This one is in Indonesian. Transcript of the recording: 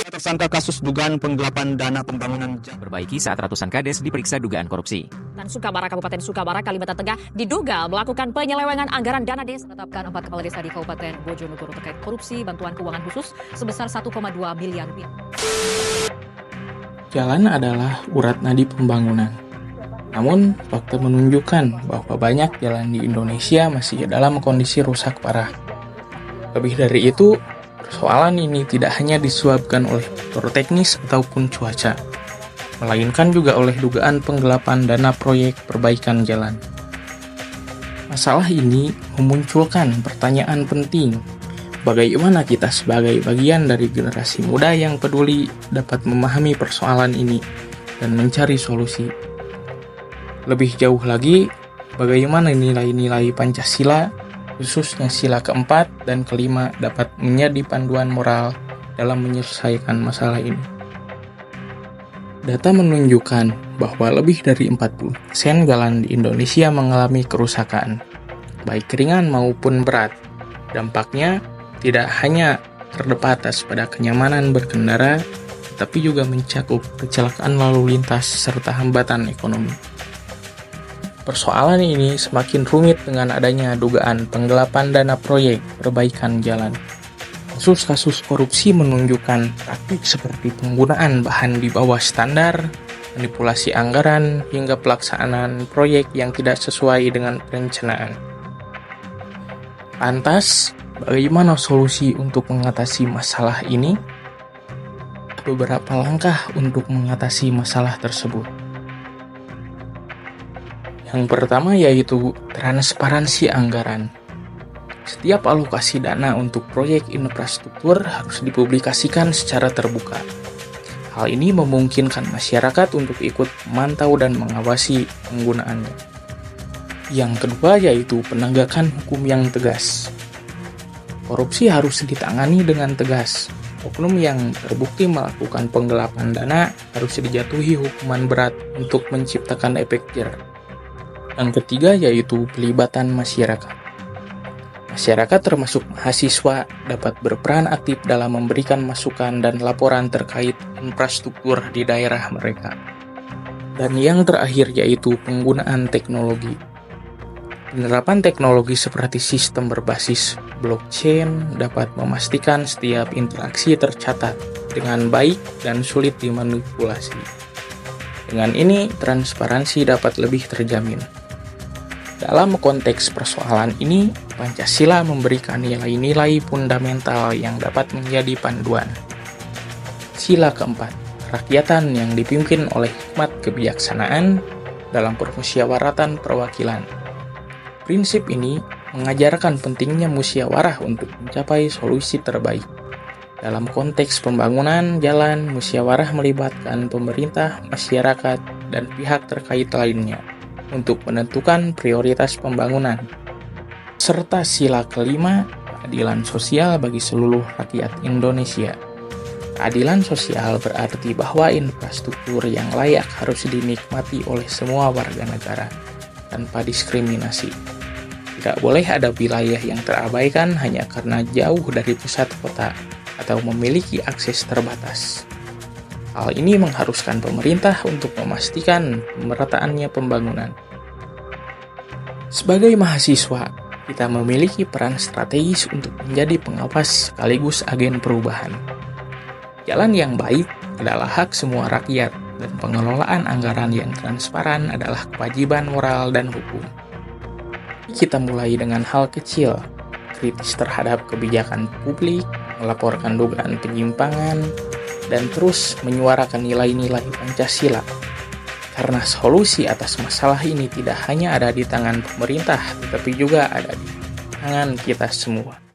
Tersangka kasus dugaan penggelapan dana pembangunan Perbaiki saat ratusan kades diperiksa dugaan korupsi. Dan Sukabara, Kabupaten Sukabara, Kalimantan Tengah diduga melakukan penyelewengan anggaran dana desa. Tetapkan 4 kepala desa di Kabupaten Bojonegoro terkait korupsi bantuan keuangan khusus sebesar 1,2 miliar rupiah. Jalan adalah urat nadi pembangunan. Namun, fakta menunjukkan bahwa banyak jalan di Indonesia masih dalam kondisi rusak parah. Lebih dari itu, persoalan ini tidak hanya disebabkan oleh faktor teknis ataupun cuaca, melainkan juga oleh dugaan penggelapan dana proyek perbaikan jalan. Masalah ini memunculkan pertanyaan penting, bagaimana kita sebagai bagian dari generasi muda yang peduli dapat memahami persoalan ini dan mencari solusi. Lebih jauh lagi, bagaimana nilai-nilai Pancasila, khususnya sila keempat dan kelima dapat menjadi panduan moral dalam menyelesaikan masalah ini. Data menunjukkan bahwa lebih dari 40% jalan di Indonesia mengalami kerusakan, baik ringan maupun berat. Dampaknya tidak hanya terbatas pada kenyamanan berkendara, tapi juga mencakup kecelakaan lalu lintas serta hambatan ekonomi. Persoalan ini semakin rumit dengan adanya dugaan penggelapan dana proyek perbaikan jalan. Kasus-kasus korupsi menunjukkan praktik seperti penggunaan bahan di bawah standar, manipulasi anggaran, hingga pelaksanaan proyek yang tidak sesuai dengan perencanaan. Lantas, bagaimana solusi untuk mengatasi masalah ini? Beberapa langkah untuk mengatasi masalah tersebut. Yang pertama yaitu transparansi anggaran. Setiap alokasi dana untuk proyek infrastruktur harus dipublikasikan secara terbuka. Hal ini memungkinkan masyarakat untuk ikut memantau dan mengawasi penggunaannya. Yang kedua yaitu penegakan hukum yang tegas. Korupsi harus ditangani dengan tegas. Oknum yang terbukti melakukan penggelapan dana harus dijatuhi hukuman berat untuk menciptakan efek jerah. Yang ketiga yaitu pelibatan masyarakat. Masyarakat termasuk mahasiswa dapat berperan aktif dalam memberikan masukan dan laporan terkait infrastruktur di daerah mereka. Dan yang terakhir yaitu penggunaan teknologi. Penerapan teknologi seperti sistem berbasis blockchain dapat memastikan setiap interaksi tercatat dengan baik dan sulit dimanipulasi. Dengan ini, transparansi dapat lebih terjamin. Dalam konteks persoalan ini, Pancasila memberikan nilai-nilai fundamental yang dapat menjadi panduan. Sila keempat, kerakyatan yang dipimpin oleh hikmat kebijaksanaan dalam permusyawaratan perwakilan. Prinsip ini mengajarkan pentingnya musyawarah untuk mencapai solusi terbaik. Dalam konteks pembangunan jalan, musyawarah melibatkan pemerintah, masyarakat, dan pihak terkait lainnya untuk menentukan prioritas pembangunan. Serta sila kelima, keadilan sosial bagi seluruh rakyat Indonesia. Keadilan sosial berarti bahwa infrastruktur yang layak harus dinikmati oleh semua warga negara, tanpa diskriminasi. Tidak boleh ada wilayah yang terabaikan hanya karena jauh dari pusat kota atau memiliki akses terbatas. Hal ini mengharuskan pemerintah untuk memastikan pemerataannya pembangunan. Sebagai mahasiswa, kita memiliki peran strategis untuk menjadi pengawas sekaligus agen perubahan. Jalan yang baik adalah hak semua rakyat, dan pengelolaan anggaran yang transparan adalah kewajiban moral dan hukum. Kita mulai dengan hal kecil, kritis terhadap kebijakan publik, melaporkan dugaan penyimpangan, dan terus menyuarakan nilai-nilai Pancasila. Karena solusi atas masalah ini tidak hanya ada di tangan pemerintah, tetapi juga ada di tangan kita semua.